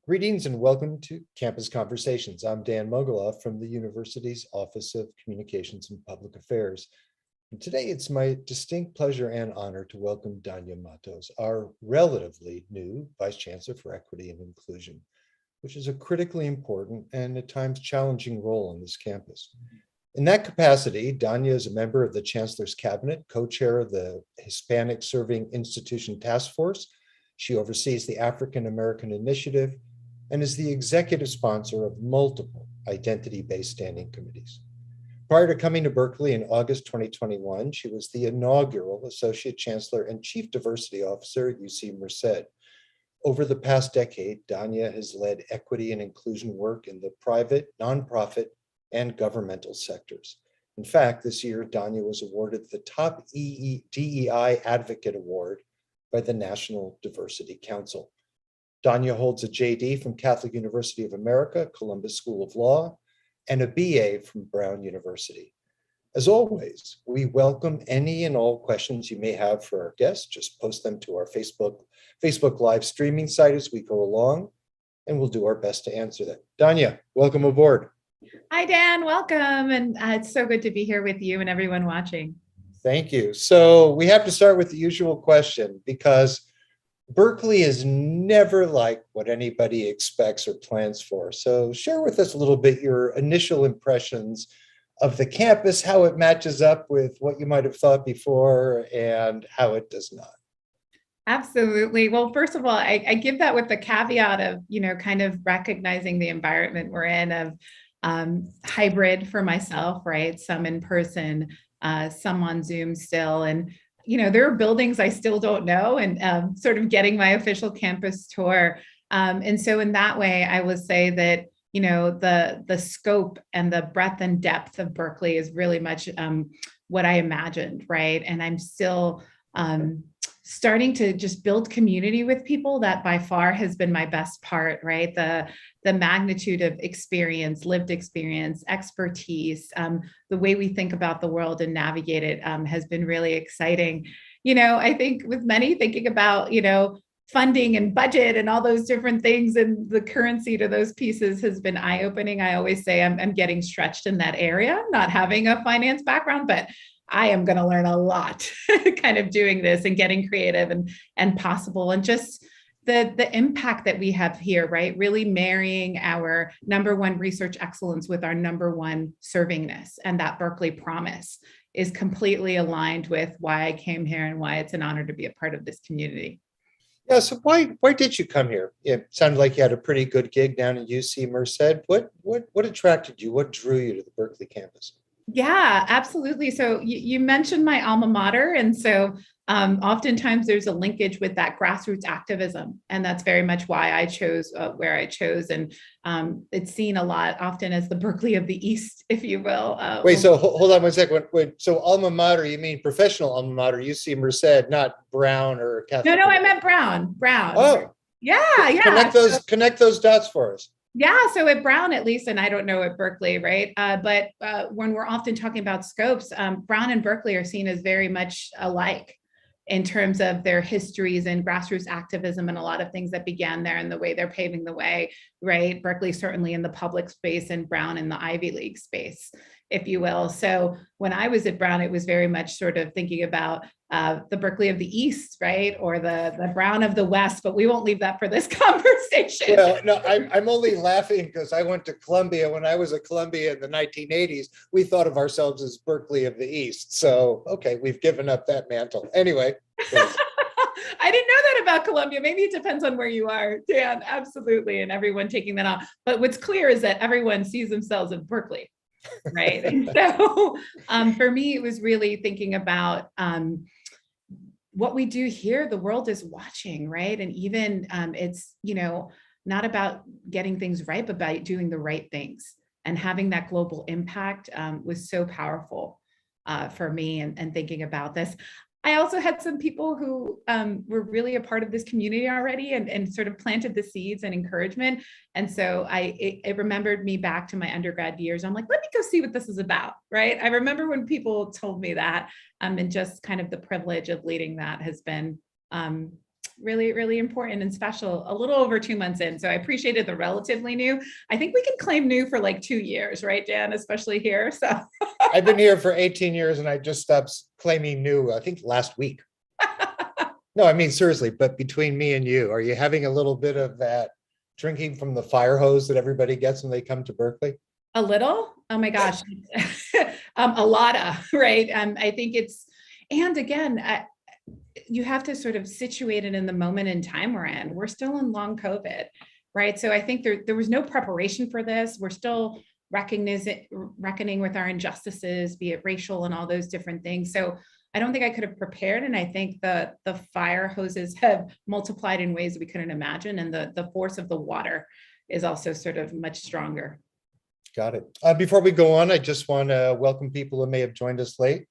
Greetings and welcome to Campus Conversations. I'm Dan Moguloff from the university's Office of Communications and Public Affairs. And today it's my distinct pleasure and honor to welcome Dania Matos, our relatively new Vice Chancellor for Equity and Inclusion, which is a critically important and at times challenging role on this campus. In that capacity, Dania is a member of the Chancellor's Cabinet, co-chair of the Hispanic Serving Institution Task Force. She oversees the AfricanAmerican Initiative and is the executive sponsor of multiple identity-based standing committees. Prior to coming to Berkeley in August 2021, she was the inaugural Associate Chancellor and Chief Diversity Officer at UC Merced. Over the past decade, Dania has led equity and inclusion work in the private, nonprofit, and governmental sectors. In fact, this year, Dania was awarded the top DEI Advocate Award by the National Diversity Council. Dania holds a JD from Catholic University of America, Columbus School of Law, and a BA from Brown University. As always, we welcome any and all questions you may have for our guests. Just post them to our Facebook live streaming site as we go along, and we'll do our best to answer them. Dania, welcome aboard. Hi, Dan, welcome. And it's so good to be here with you and everyone watching. Thank you. So we have to start with the usual question because Berkeley is never like what anybody expects or plans for. So share with us a little bit your initial impressions of the campus, how it matches up with what you might have thought before and how it does not. Absolutely. Well, first of all, I give that with the caveat of, kind of recognizing the environment we're in of hybrid for myself, right? Some in person, some on Zoom still. And there are buildings I still don't know and sort of getting my official campus tour. And so in that way, I will say that, the scope and the breadth and depth of Berkeley is really much what I imagined, right? And I'm still starting to just build community with people. That by far has been my best part, right? The magnitude of experience, lived experience, expertise, the way we think about the world and navigate it has been really exciting. I think with many thinking about, funding and budget and all those different things and the currency to those pieces has been eye-opening. I always say I'm getting stretched in that area, not having a finance background, but I am going to learn a lot kind of doing this and getting creative and possible and just the impact that we have here, right? Really marrying our number one research excellence with our number one servingness. And that Berkeley promise is completely aligned with why I came here and why it's an honor to be a part of this community. Yeah, so why did you come here? It sounded like you had a pretty good gig down at UC Merced. What attracted you? What drew you to the Berkeley campus? Yeah, absolutely. So you mentioned my alma mater. And so oftentimes there's a linkage with that grassroots activism. And that's very much why I chose where I chose. And it's seen a lot often as the Berkeley of the East, if you will. Wait, so hold on one second. Wait, so alma mater, you mean professional alma mater, UC Merced, not Brown or Catholic? No, I meant Brown. Oh, yeah. Connect those dots for us. Yeah, so at Brown, at least, and I don't know at Berkeley, right? But when we're often talking about scopes, Brown and Berkeley are seen as very much alike in terms of their histories and grassroots activism and a lot of things that began there and the way they're paving the way, right? Berkeley certainly in the public space and Brown in the Ivy League space, if you will. So when I was at Brown, it was very much sort of thinking about the Berkeley of the East, right? Or the Brown of the West, but we won't leave that for this conversation. Well, no, I'm only laughing because I went to Columbia. When I was at Columbia in the 1980s, we thought of ourselves as Berkeley of the East. So, okay, we've given up that mantle. Anyway. I didn't know that about Columbia. Maybe it depends on where you are, Dan, absolutely. And everyone taking that on. But what's clear is that everyone sees themselves in Berkeley. Right. And so for me, it was really thinking about what we do here. The world is watching, right? And even it's, not about getting things right, but about doing the right things and having that global impact was so powerful for me and thinking about this. I also had some people who were really a part of this community already and sort of planted the seeds and encouragement. And so it remembered me back to my undergrad years. I'm like, let me go see what this is about, right? I remember when people told me that and just kind of the privilege of leading that has been really, really important and special. A little over 2 months in. So I appreciated the relatively new. I think we can claim new for like 2 years, right, Dan, especially here. So I've been here for 18 years and I just stopped claiming new, I think last week. No, I mean, seriously, but between me and you, are you having a little bit of that drinking from the fire hose that everybody gets when they come to Berkeley? a little, oh my gosh, a lot of, right. I think and again, you have to sort of situate it in the moment in time we're in. We're still in long COVID, right? So I think there was no preparation for this. We're still reckoning with our injustices, be it racial and all those different things. So I don't think I could have prepared. And I think the fire hoses have multiplied in ways we couldn't imagine. And the force of the water is also sort of much stronger. Got it. Before we go on, I just want to welcome people who may have joined us late.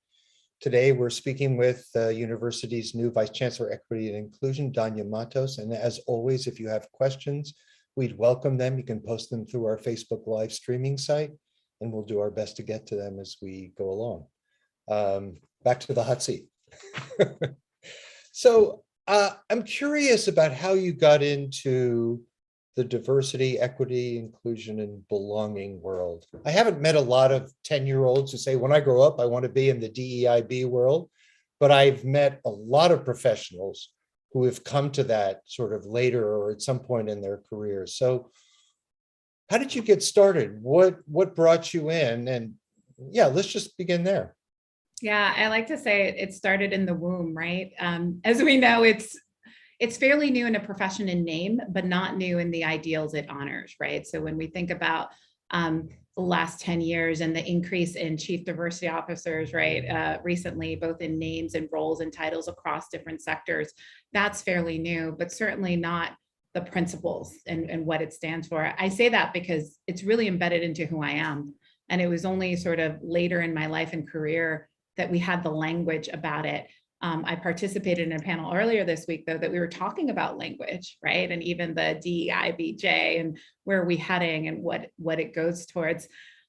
Today, we're speaking with the university's new Vice Chancellor, Equity and Inclusion, Dania Matos. And as always, if you have questions, we'd welcome them. You can post them through our Facebook live streaming site, and we'll do our best to get to them as we go along. Back to the hot seat. So I'm curious about how you got into the diversity, equity, inclusion, and belonging world. I haven't met a lot of 10-year-olds who say, when I grow up, I want to be in the DEIB world, but I've met a lot of professionals who have come to that sort of later or at some point in their careers. So how did you get started? What brought you in? And yeah, let's just begin there. Yeah, I like to say it started in the womb, right? As we know, it's fairly new in a profession in name, but not new in the ideals it honors, right? So when we think about the last 10 years and the increase in chief diversity officers, right, recently, both in names and roles and titles across different sectors, that's fairly new, but certainly not the principles and what it stands for. I say that because it's really embedded into who I am. And it was only sort of later in my life and career that we had the language about it. I participated in a panel earlier this week, though, that we were talking about language, right? And even the DEIBJ and where are we heading and what it goes towards.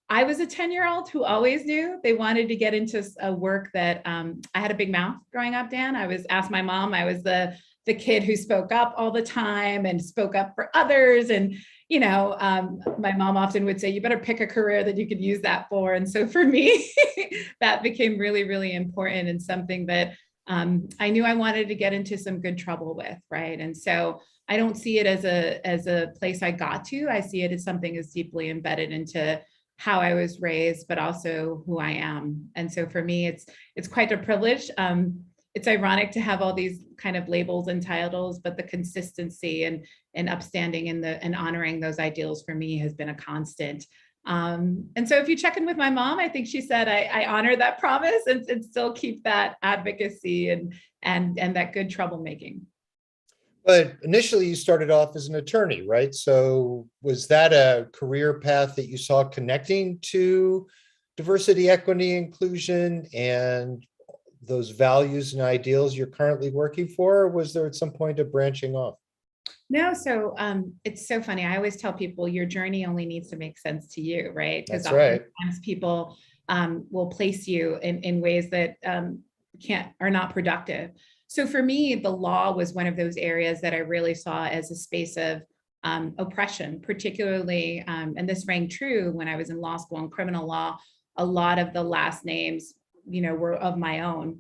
I was a 10-year-old who always knew they wanted to get into a work that I had a big mouth growing up, Dan. Asked my mom, I was the kid who spoke up all the time and spoke up for others. And, my mom often would say, you better pick a career that you could use that for. And so for me, that became really, really important and something that I knew I wanted to get into some good trouble with, right? And so I don't see it as a place I got to. I see it as something that's deeply embedded into how I was raised, but also who I am. And so for me, it's quite a privilege. It's ironic to have all these kind of labels and titles, but the consistency and upstanding and honoring those ideals for me has been a constant. And so if you check in with my mom, I think she said I honor that promise and still keep that advocacy and that good troublemaking. But initially you started off as an attorney, right? So was that a career path that you saw connecting to diversity, equity, inclusion, and those values and ideals you're currently working for? Or was there at some point a branching off? No, so it's so funny. I always tell people your journey only needs to make sense to you, right? Because That's right. oftentimes people will place you in ways that are not productive. So for me, the law was one of those areas that I really saw as a space of oppression, particularly, and this rang true when I was in law school and criminal law. A lot of the last names, were of my own.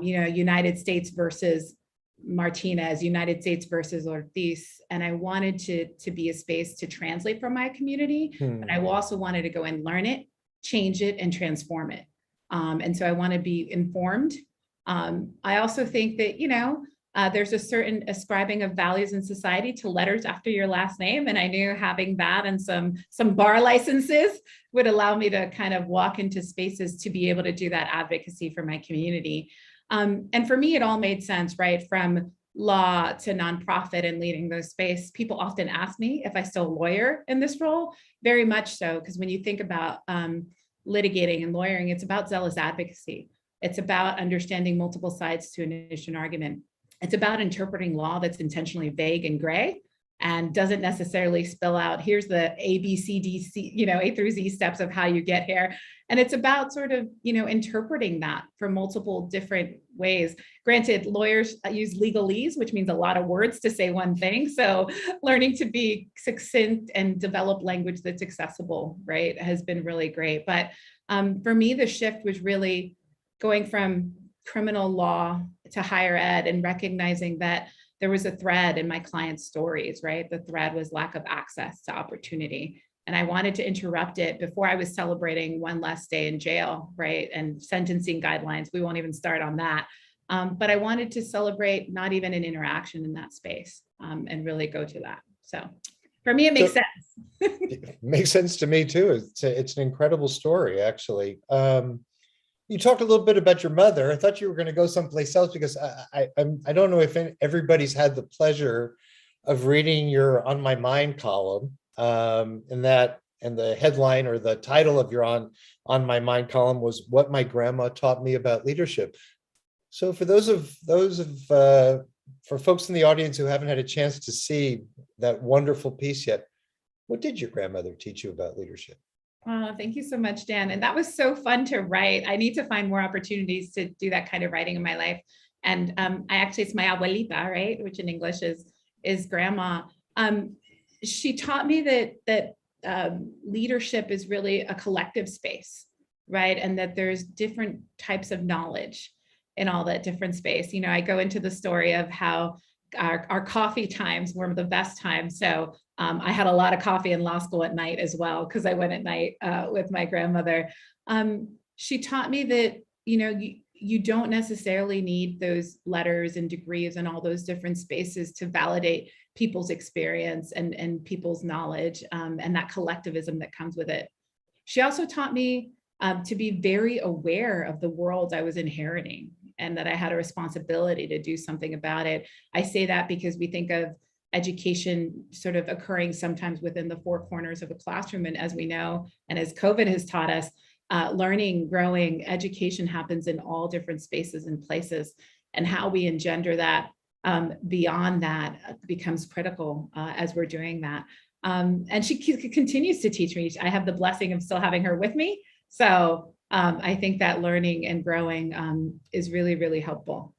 United States versus Martinez, United States versus Ortiz. And I wanted to be a space to translate from my community, but I also wanted to go and learn it, change it, and transform it. And so I want to be informed. I also think that, there's a certain ascribing of values in society to letters after your last name. And I knew having that and some bar licenses would allow me to kind of walk into spaces to be able to do that advocacy for my community. And for me, it all made sense, right? From law to nonprofit and leading those space. People often ask me if I still lawyer in this role, very much so, because when you think about litigating and lawyering, it's about zealous advocacy. It's about understanding multiple sides to an issue and argument. It's about interpreting law that's intentionally vague and gray, and doesn't necessarily spill out, here's the A, B, C, D, C, A through Z steps of how you get here. And it's about sort of, interpreting that from multiple different ways. Granted, lawyers use legalese, which means a lot of words to say one thing. So learning to be succinct and develop language that's accessible, right, has been really great. But for me, the shift was really going from criminal law to higher ed and recognizing that there was a thread in my clients' stories, right? The thread was lack of access to opportunity. And I wanted to interrupt it before I was celebrating one less day in jail, right? And sentencing guidelines, we won't even start on that. But I wanted to celebrate not even an interaction in that space and really go to that. So for me, it makes sense. It makes sense to me too. It's an incredible story, actually. You talked a little bit about your mother. I thought you were going to go someplace else because I don't know if everybody's had the pleasure of reading your On My Mind column, and the headline or the title of your On My Mind column was "What My Grandma Taught Me About Leadership." So for for folks in the audience who haven't had a chance to see that wonderful piece yet, what did your grandmother teach you about leadership? Oh, thank you so much, Dan. And that was so fun to write. I need to find more opportunities to do that kind of writing in my life. And it's my abuelita, right? Which in English is grandma. She taught me that leadership is really a collective space, right? And that there's different types of knowledge in all that different space. I go into the story of how our coffee times were the best times. So I had a lot of coffee in law school at night as well, because I went at night with my grandmother. She taught me that, you don't necessarily need those letters and degrees and all those different spaces to validate people's experience and people's knowledge and that collectivism that comes with it. She also taught me to be very aware of the world I was inheriting and that I had a responsibility to do something about it. I say that because we think of education sort of occurring sometimes within the four corners of a classroom. And as we know, and as COVID has taught us, learning, growing, education happens in all different spaces and places. And how we engender that beyond that becomes critical as we're doing that. And she continues to teach me. I have the blessing of still having her with me. So I think that learning and growing is really, really helpful.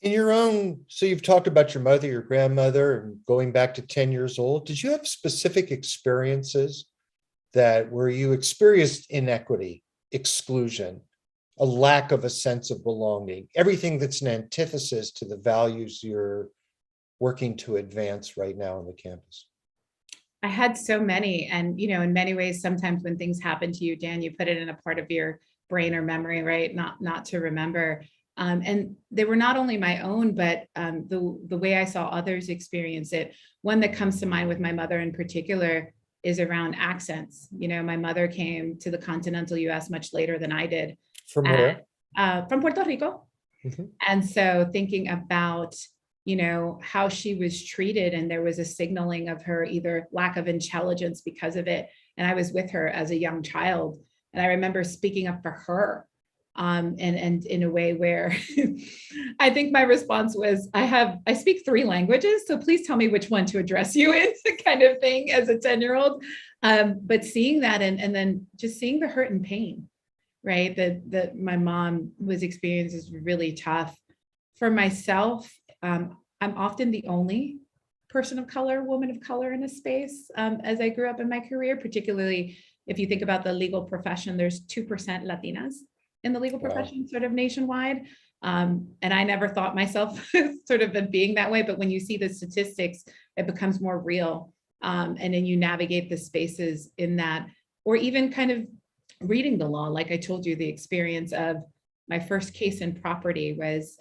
So you've talked about your mother, your grandmother, and going back to 10 years old. Did you have specific experiences where you experienced inequity, exclusion, a lack of a sense of belonging, everything that's an antithesis to the values you're working to advance right now on the campus? I had so many, and in many ways, sometimes when things happen to you, Dan, you put it in a part of your brain or memory, right? Not to remember. And they were not only my own, but the way I saw others experience it. One that comes to mind with my mother in particular is around accents. My mother came to the continental US much later than I did. From where? From Puerto Rico. Mm-hmm. And so thinking about how she was treated, and there was a signaling of her either lack of intelligence because of it. And I was with her as a young child. And I remember speaking up for her and in a way where I think my response was, I speak 3 languages, so please tell me which one to address you in, kind of thing, as a 10-year-old. But seeing that and then just seeing the hurt and pain, right, that my mom was experiencing is really tough. For myself, I'm often the only person of color, woman of color in a space as I grew up in my career, particularly if you think about the legal profession, there's 2% Latinas in the legal profession, sort of nationwide. And I never thought myself sort of being that way, but when you see the statistics, it becomes more real. And then you navigate the spaces in that, or even kind of reading the law. Like I told you, the experience of my first case in property was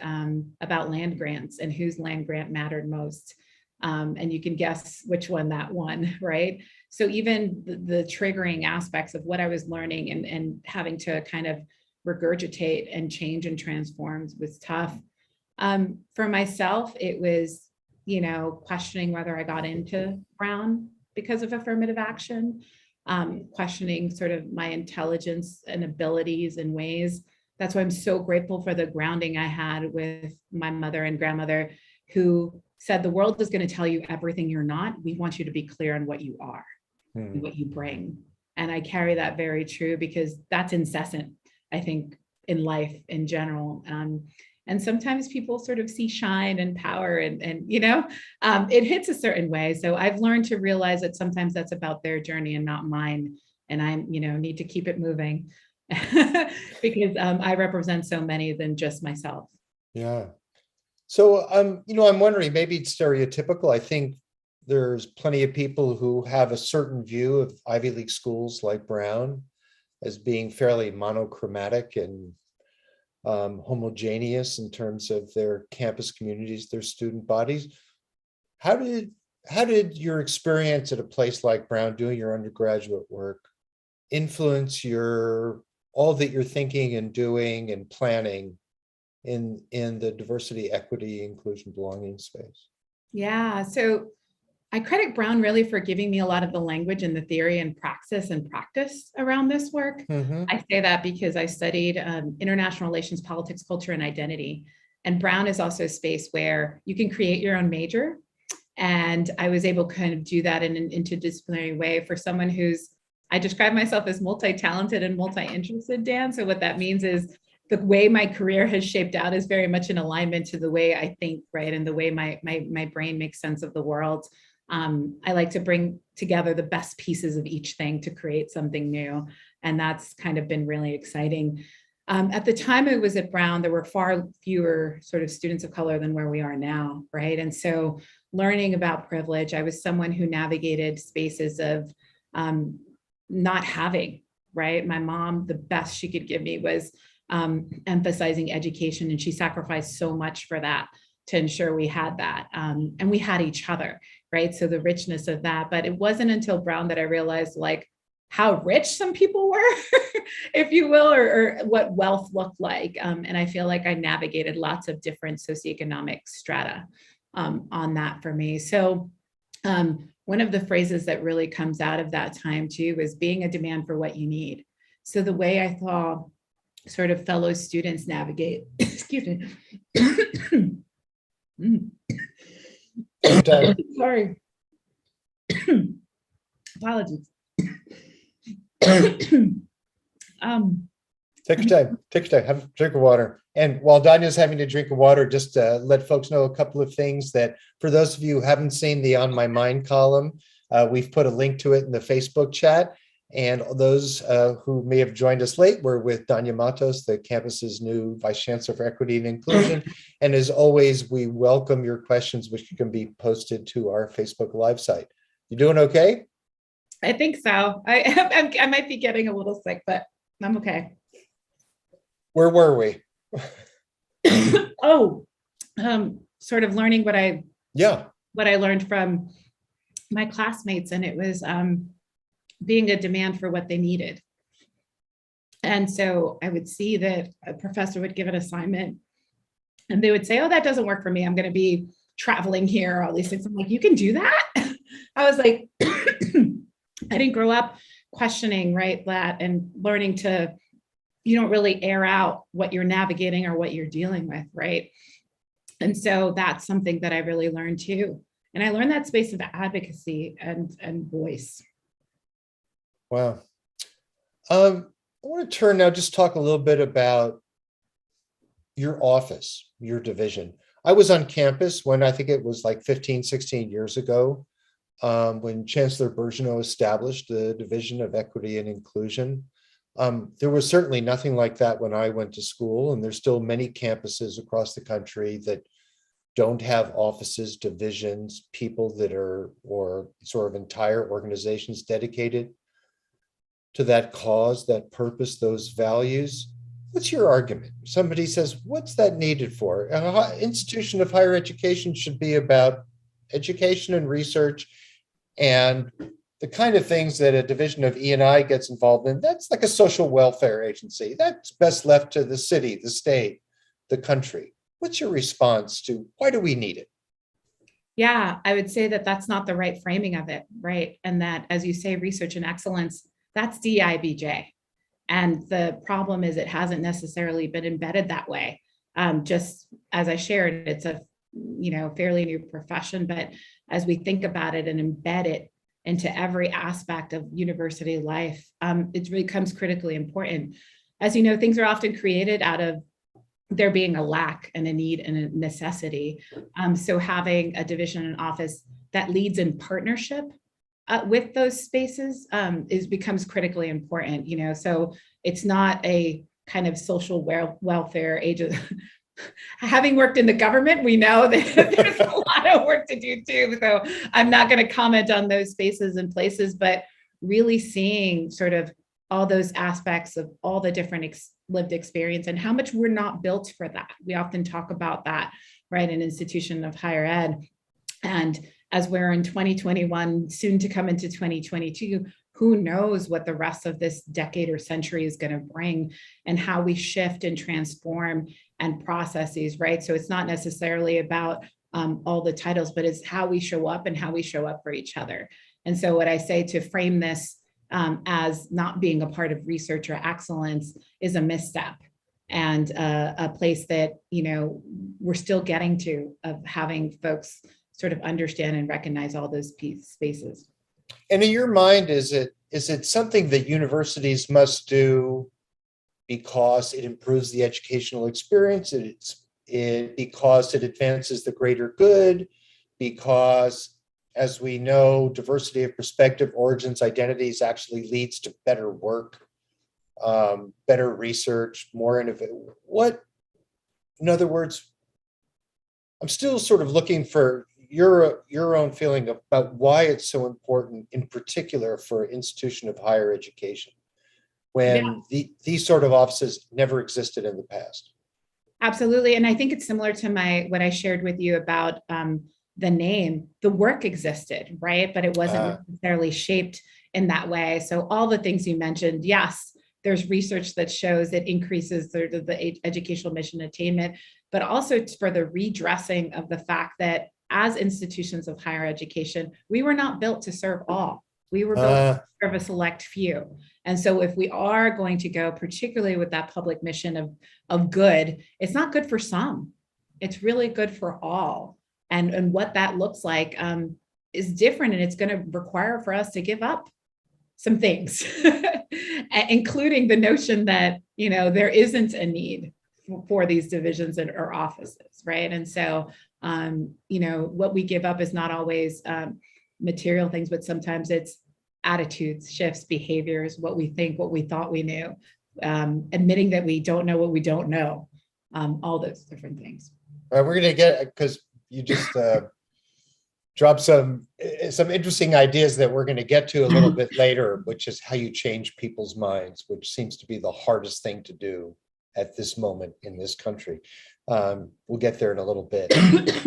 about land grants and whose land grant mattered most. And you can guess which one that won, right? So even the triggering aspects of what I was learning and having to kind of regurgitate and change and transform was tough. For myself, it was, questioning whether I got into Brown because of affirmative action, questioning sort of my intelligence and abilities and ways. That's why I'm so grateful for the grounding I had with my mother and grandmother, who said, the world is going to tell you everything you're not. We want you to be clear on what you are and Hmm. what you bring. And I carry that very true because that's incessant, I think, in life in general. And sometimes people sort of see shine and power and it hits a certain way. So I've learned to realize that sometimes that's about their journey and not mine. And I, need to keep it moving because I represent so many than just myself. Yeah. So, I'm wondering, maybe it's stereotypical. I think there's plenty of people who have a certain view of Ivy League schools like Brown as being fairly monochromatic and homogeneous in terms of their campus communities, their student bodies. How did your experience at a place like Brown doing your undergraduate work influence all that you're thinking and doing and planning in the diversity, equity, inclusion, belonging space? Yeah. So I credit Brown really for giving me a lot of the language and the theory and practice around this work. Mm-hmm. I say that because I studied international relations, politics, culture, and identity. And Brown is also a space where you can create your own major. And I was able to kind of do that in an interdisciplinary way for someone I describe myself as multi-talented and multi-interested, Dan. So what that means is the way my career has shaped out is very much in alignment to the way I think, right? And the way my brain makes sense of the world. I like to bring together the best pieces of each thing to create something new. And that's kind of been really exciting. At the time I was at Brown, there were far fewer sort of students of color than where we are now, right? And so learning about privilege, I was someone who navigated spaces of not having, right? My mom, the best she could give me was emphasizing education, and she sacrificed so much for that to ensure we had that. And we had each other, right? So the richness of that. But it wasn't until Brown that I realized like how rich some people were, if you will, or what wealth looked like. And I feel like I navigated lots of different socioeconomic strata on that for me. So one of the phrases that really comes out of that time too is being a demand for what you need. So the way I saw sort of fellow students navigate, excuse me. Sorry. Apologies. Take your time. Take your time. Have a drink of water. And while Dania's having a drink of water, just let folks know a couple of things that for those of you who haven't seen the On My Mind column, we've put a link to it in the Facebook chat. And those who may have joined us late, we're with Dania Matos, the campus's new Vice Chancellor for Equity and Inclusion. And as always, we welcome your questions, which can be posted to our Facebook Live site. You doing okay? I think so. I might be getting a little sick, but I'm okay. Where were we? Sort of learning what I learned from my classmates, and it was being a demand for what they needed. And so I would see that a professor would give an assignment and they would say, oh, that doesn't work for me. I'm going to be traveling here, all these things. I'm like, you can do that? I was like, I didn't grow up questioning, right, that and learning to, you don't really air out what you're navigating or what you're dealing with, right? And so that's something that I really learned too. And I learned that space of advocacy and voice. Wow. I want to turn now, just talk a little bit about your office, your division. I was on campus when I think it was like 15, 16 years ago, when Chancellor Bergeneau established the Division of Equity and Inclusion. There was certainly nothing like that when I went to school, and there's still many campuses across the country that don't have offices, divisions, people that are, or sort of entire organizations dedicated to that cause, that purpose, those values. What's your argument? Somebody says, what's that needed for? An institution of higher education should be about education and research and the kind of things that a division of E&I gets involved in. That's like a social welfare agency. That's best left to the city, the state, the country. What's your response to why do we need it? Yeah, I would say that that's not the right framing of it, right? And that, as you say, research and excellence, that's DIBJ. And the problem is it hasn't necessarily been embedded that way. Just as I shared, it's a fairly new profession, but as we think about it and embed it into every aspect of university life, it becomes critically important. As you know, things are often created out of there being a lack and a need and a necessity. So having a division and office that leads in partnership with those spaces becomes critically important. So it's not a kind of social welfare agent. Having worked in the government, we know that there's a lot of work to do too. So I'm not going to comment on those spaces and places, but really seeing sort of all those aspects of all the different lived experience and how much we're not built for that. We often talk about that, right, in institution of higher ed. And as we're in 2021, soon to come into 2022, who knows what the rest of this decade or century is going to bring and how we shift and transform and processes, right? So it's not necessarily about all the titles, but it's how we show up and how we show up for each other. And so what I say to frame this as not being a part of research or excellence is a misstep and a place that, we're still getting to, of having folks sort of understand and recognize all those spaces. And in your mind, is it something that universities must do because it improves the educational experience? Because it advances the greater good? Because, as we know, diversity of perspective, origins, identities actually leads to better work, better research, more innovative? In other words, I'm still sort of looking for your own feeling about why it's so important, in particular for an institution of higher education, when these sort of offices never existed in the past. Absolutely. And I think it's similar to what I shared with you about the name. The work existed, right? But it wasn't necessarily shaped in that way. So all the things you mentioned, yes, there's research that shows it increases the educational mission attainment, but also for the redressing of the fact that as institutions of higher education, we were not built to serve all. We were built to serve a select few. And so if we are going to go, particularly with that public mission of good, it's not good for some. It's really good for all. And what that looks like is different. And it's going to require for us to give up some things, including the notion that, there isn't a need for these divisions or offices, right? And so, what we give up is not always material things, but sometimes it's attitudes, shifts, behaviors, what we think, what we thought we knew, admitting that we don't know what we don't know, all those different things. All right, we're going to get, because you just dropped some interesting ideas that we're going to get to a little bit later, which is how you change people's minds, which seems to be the hardest thing to do at this moment in this country. We'll get there in a little bit.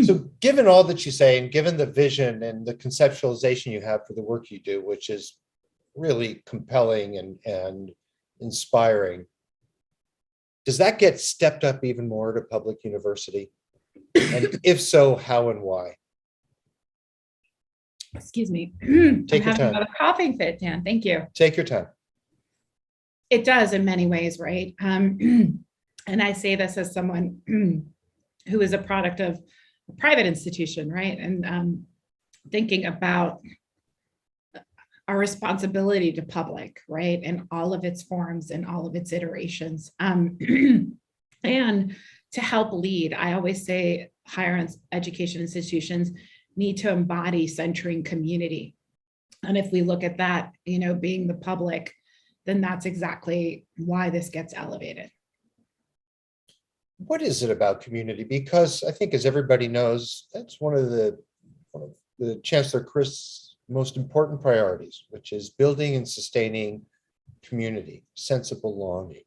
So given all that you say, and given the vision and the conceptualization you have for the work you do, which is really compelling and inspiring, does that get stepped up even more to public university? And if so, how and why? Excuse me. Take your time. A coughing fit, Dan. Thank you. Take your time. It does in many ways, right? And I say this as someone who is a product of a private institution, right? And thinking about our responsibility to public, right? And all of its forms and all of its iterations. And to help lead, I always say higher education institutions need to embody centering community. And if we look at that, being the public, then that's exactly why this gets elevated. What is it about community? Because I think, as everybody knows, that's one of the Chancellor Christ's most important priorities, which is building and sustaining community, sense of belonging.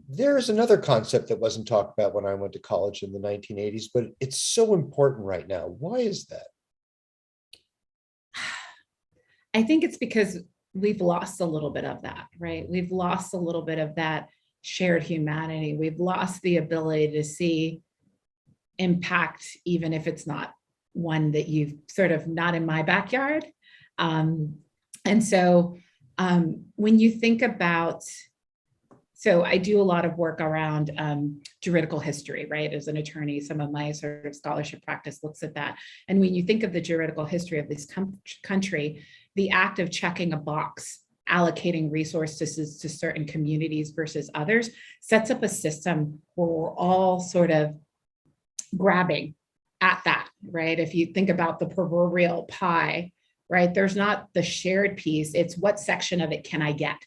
There's another concept that wasn't talked about when I went to college in the 1980s, but it's so important right now. Why is that? I think it's because we've lost a little bit of that, right? We've lost a little bit of that shared humanity. We've lost the ability to see impact, even if it's not one that you've sort of not in my backyard. And so when you think about So I do a lot of work around juridical history, right? As an attorney, some of my sort of scholarship practice looks at that. And when you think of the juridical history of this country, the act of checking a box, allocating resources to certain communities versus others, sets up a system where we're all sort of grabbing at that, right? If you think about the proverbial pie, right, there's not the shared piece, it's what section of it can I get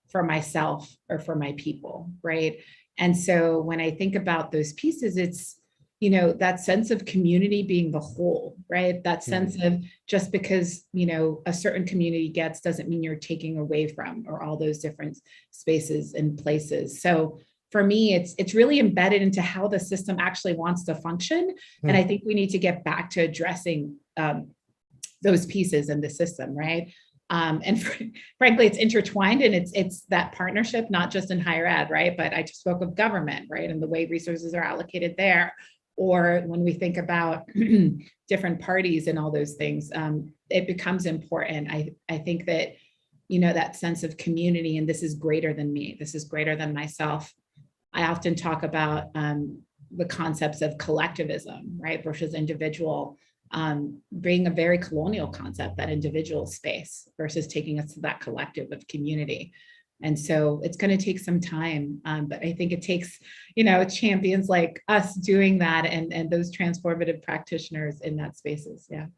for myself or for my people, right? And so when I think about those pieces, it's, that sense of community being the whole, right? That sense of just because, a certain community gets doesn't mean you're taking away from, or all those different spaces and places. So for me, it's really embedded into how the system actually wants to function. And I think we need to get back to addressing those pieces in the system, right? And frankly, it's intertwined, and it's that partnership, not just in higher ed, right? But I just spoke of government, right? And the way resources are allocated there. Or when we think about different parties and all those things, it becomes important. I think that, that sense of community, and this is greater than me, this is greater than myself. I often talk about the concepts of collectivism, right, versus individual, being a very colonial concept, that individual space versus taking us to that collective of community. And so it's going to take some time, but I think it takes, champions like us doing that, and those transformative practitioners in that spaces. Yeah.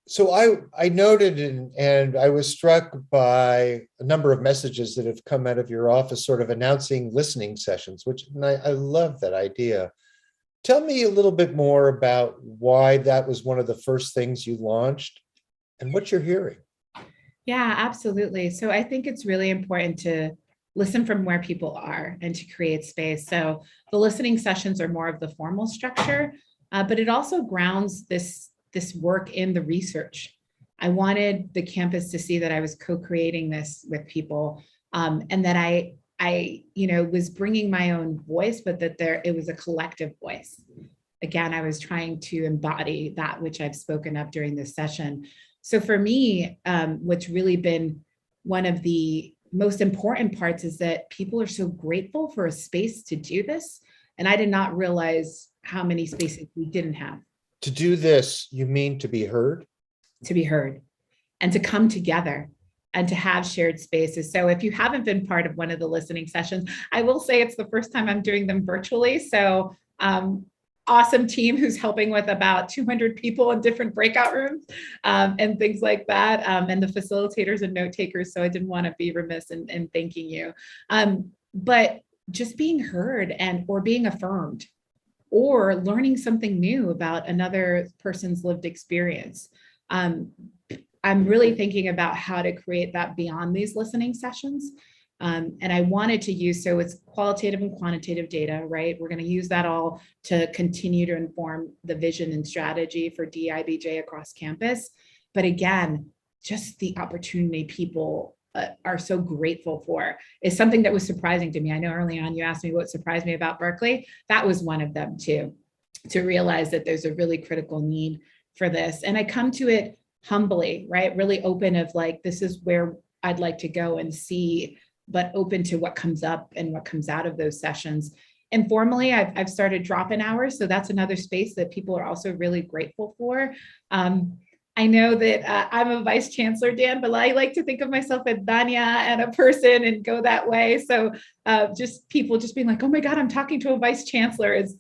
So I noted and I was struck by a number of messages that have come out of your office sort of announcing listening sessions, and I love that idea. Tell me a little bit more about why that was one of the first things you launched and what you're hearing. Yeah, absolutely. So I think it's really important to listen from where people are and to create space. So the listening sessions are more of the formal structure, but it also grounds this work in the research. I wanted the campus to see that I was co-creating this with people, and that I was bringing my own voice, but that it was a collective voice. Again, I was trying to embody that which I've spoken of during this session. So for me, what's really been one of the most important parts is that people are so grateful for a space to do this. And I did not realize how many spaces we didn't have. To do this, you mean to be heard? To be heard and to come together and to have shared spaces. So if you haven't been part of one of the listening sessions, I will say it's the first time I'm doing them virtually. So awesome team who's helping with about 200 people in different breakout rooms and things like that, and the facilitators and note takers. So I didn't want to be remiss in thanking you. But just being heard or being affirmed, or learning something new about another person's lived experience. I'm really thinking about how to create that beyond these listening sessions. And I wanted to use, so it's qualitative and quantitative data, right? We're going to use that all to continue to inform the vision and strategy for DIBJ across campus. But again, just the opportunity people are so grateful for is something that was surprising to me. I know early on you asked me what surprised me about Berkeley. That was one of them too, to realize that there's a really critical need for this. And I come to it humbly, right? Really open of like, this is where I'd like to go and see, but open to what comes up and what comes out of those sessions. Informally, I've started drop-in hours. So that's another space that people are also really grateful for. I know that I'm a vice chancellor, Dan, but I like to think of myself as Dania and a person and go that way. So just people just being like, oh my God, I'm talking to a vice chancellor is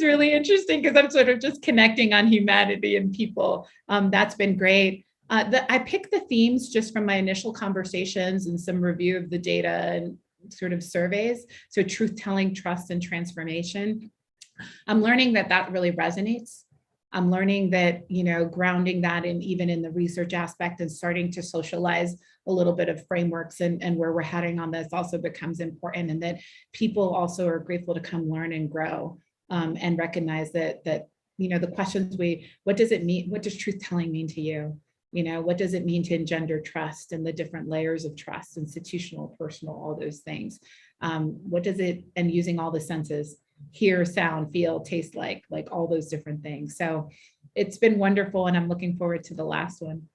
really interesting, because I'm sort of just connecting on humanity and people. That's been great. I picked the themes just from my initial conversations and some review of the data and sort of surveys. So truth-telling, trust, and transformation. I'm learning that really resonates. I'm learning that, grounding that in even in the research aspect and starting to socialize a little bit of frameworks and where we're heading on this also becomes important, and that people also are grateful to come learn and grow, and recognize that the questions what does it mean? What does truth telling mean to you? What does it mean to engender trust and the different layers of trust, institutional, personal, all those things? What does it, and using all the senses, hear, sound, feel, taste, like all those different things. So it's been wonderful, and I'm looking forward to the last one.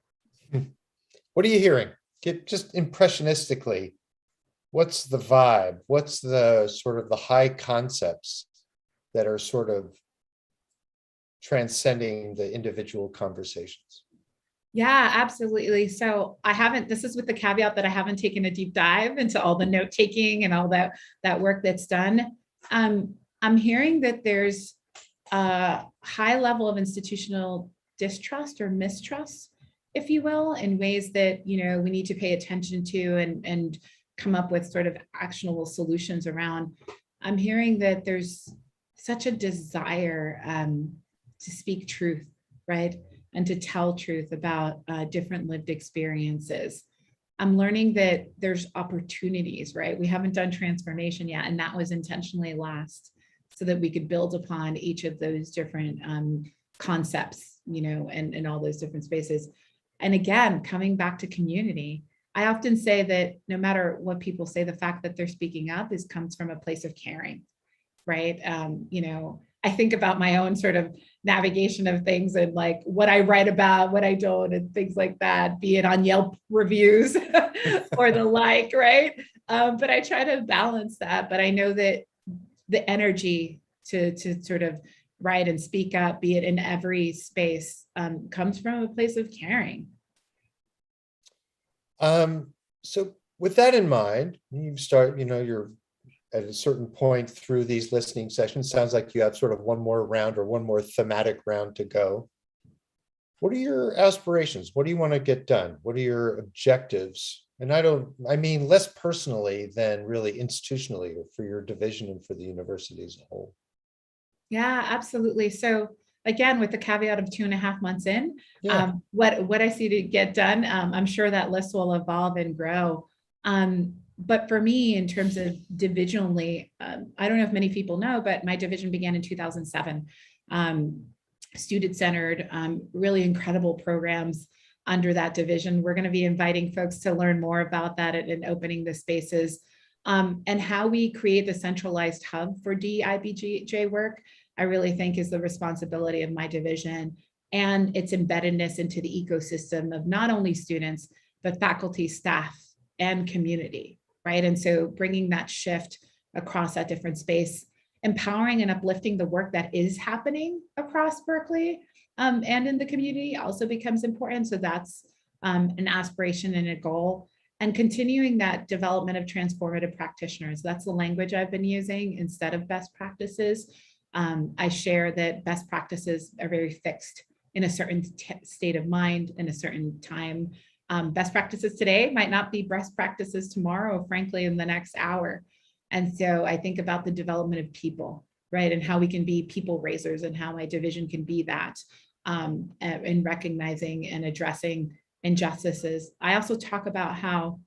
What are you hearing? get just impressionistically, what's the vibe? What's the sort of the high concepts that are sort of transcending the individual conversations? Yeah, absolutely. So I haven't, this is with the caveat that I haven't taken a deep dive into all the note taking and all that work that's done. I'm hearing that there's a high level of institutional distrust or mistrust, if you will, in ways that, we need to pay attention to and come up with sort of actionable solutions around. I'm hearing that there's such a desire to speak truth, right? And to tell truth about different lived experiences. I'm learning that there's opportunities, right? We haven't done transformation yet, and that was intentionally last so that we could build upon each of those different concepts, and all those different spaces. And again, coming back to community, I often say that no matter what people say, the fact that they're speaking up comes from a place of caring, right? I think about my own sort of navigation of things and like what I write about, what I don't, and things like that, be it on Yelp reviews or the like, right? But I try to balance that. But I know that the energy to sort of write and speak up, be it in every space, comes from a place of caring. So with that in mind, you start, you're at a certain point through these listening sessions. Sounds like you have sort of one more round or one more thematic round to go. What are your aspirations? What do you want to get done? What are your objectives? And I mean less personally than really institutionally for your division and for the university as a whole. Yeah, absolutely. So again, with the caveat of 2.5 months in, Yeah. what I see to get done, I'm sure that list will evolve and grow. But for me, in terms of divisionally, I don't know if many people know, but my division began in 2007. Student-centered, really incredible programs under that division. We're going to be inviting folks to learn more about that and opening the spaces, and how we create the centralized hub for DEIBJ work. I really think is the responsibility of my division and its embeddedness into the ecosystem of not only students, but faculty, staff, and community, right? And so bringing that shift across that different space, empowering and uplifting the work that is happening across Berkeley and in the community also becomes important. So that's an aspiration and a goal. And continuing that development of transformative practitioners. That's the language I've been using instead of best practices. I share that best practices are very fixed in a certain state of mind in a certain time. Best practices today might not be best practices tomorrow, frankly, in the next hour. And so I think about the development of people, right? And how we can be people raisers and how my division can be that in recognizing and addressing injustices. I also talk about how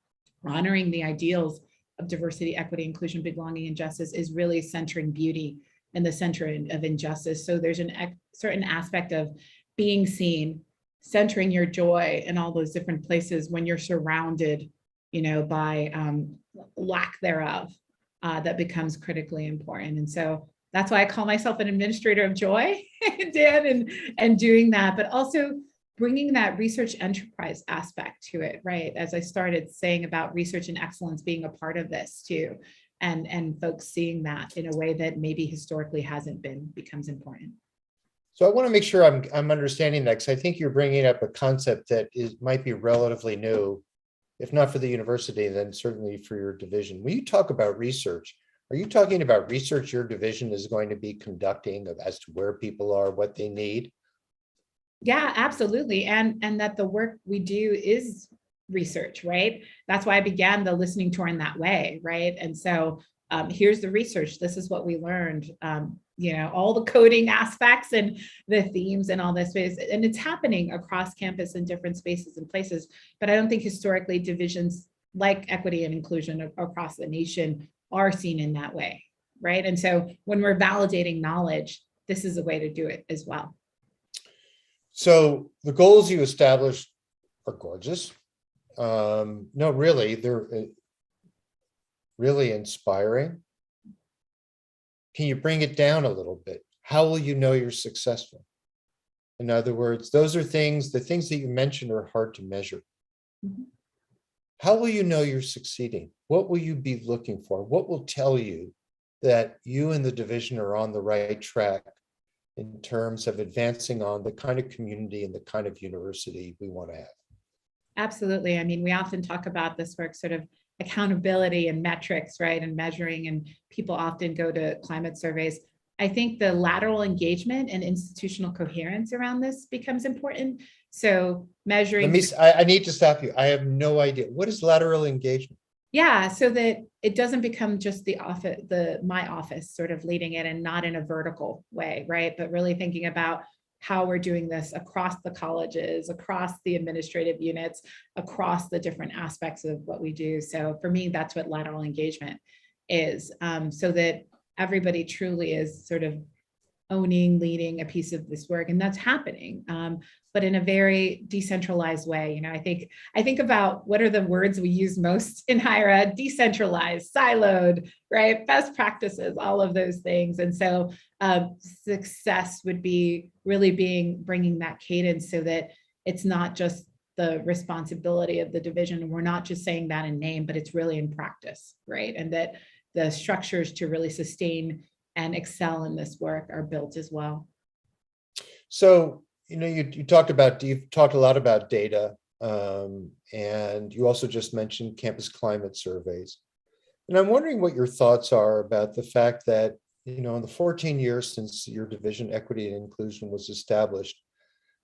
honoring the ideals of diversity, equity, inclusion, belonging, and justice is really centering beauty in the center of injustice. So there's a certain aspect of being seen, centering your joy in all those different places when you're surrounded, by lack thereof, that becomes critically important. And so that's why I call myself an administrator of joy, Dan, and doing that, but also bringing that research enterprise aspect to it, right? As I started saying about research and excellence being a part of this too, and folks seeing that in a way that maybe historically hasn't been, becomes important. So I want to make sure I'm understanding that, because I think you're bringing up a concept that might be relatively new, if not for the university, then certainly for your division. When you talk about research, are you talking about research your division is going to be conducting as to where people are, what they need? Yeah, absolutely. And that the work we do is research, right? That's why I began the listening tour in that way, right? And so here's the research. This is what we learned. All the coding aspects and the themes and all this space. And it's happening across campus in different spaces and places. But I don't think historically divisions like equity and inclusion across the nation are seen in that way, right? And so when we're validating knowledge, this is a way to do it as well. So the goals you established are gorgeous. No, really, they're really inspiring. Can you bring it down a little bit? How will you know you're successful? In other words, those are the things that you mentioned are hard to measure. Mhm. how will you know you're succeeding? What will you be looking for? What will tell you that you and the division are on the right track in terms of advancing on the kind of community and the kind of university we want to have? Absolutely. I mean, we often talk about this work sort of accountability and metrics, right? And measuring, and people often go to climate surveys. I think the lateral engagement and institutional coherence around this becomes important. So measuring. I need to stop you. I have no idea. What is lateral engagement? Yeah, so that it doesn't become just the office, my office sort of leading it, and not in a vertical way, right? But really thinking about how we're doing this across the colleges, across the administrative units, across the different aspects of what we do. So for me, that's what lateral engagement is, so that everybody truly is sort of owning, leading a piece of this work, and that's happening, but in a very decentralized way. You know, I think about what are the words we use most in higher ed: decentralized, siloed, right? Best practices, all of those things. And so success would be really bringing that cadence, so that it's not just the responsibility of the division. We're not just saying that in name, but it's really in practice, right? And that the structures to really sustain and excel in this work are built as well. So, you've talked a lot about data, and you also just mentioned campus climate surveys. And I'm wondering what your thoughts are about the fact that, in the 14 years since your division, Equity and Inclusion, was established,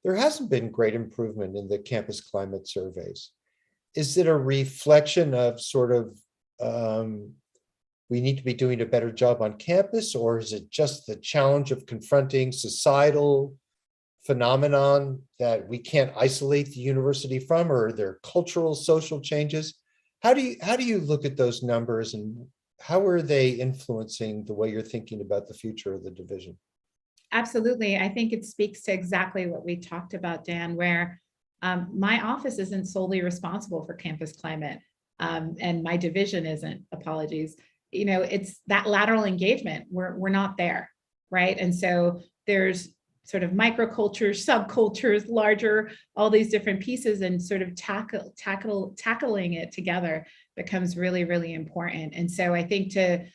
there hasn't been great improvement in the campus climate surveys. Is it a reflection of sort of, we need to be doing a better job on campus, or is it just the challenge of confronting societal phenomenon that we can't isolate the university from, or are there cultural, social changes? How do you look at those numbers, and how are they influencing the way you're thinking about the future of the division? Absolutely. I think it speaks to exactly what we talked about, Dan, where my office isn't solely responsible for campus climate, and my division isn't, apologies. It's that lateral engagement. We're not there, right? And so there's sort of microcultures, subcultures, larger, all these different pieces, and sort of tackling it together becomes really, really important. And so I think to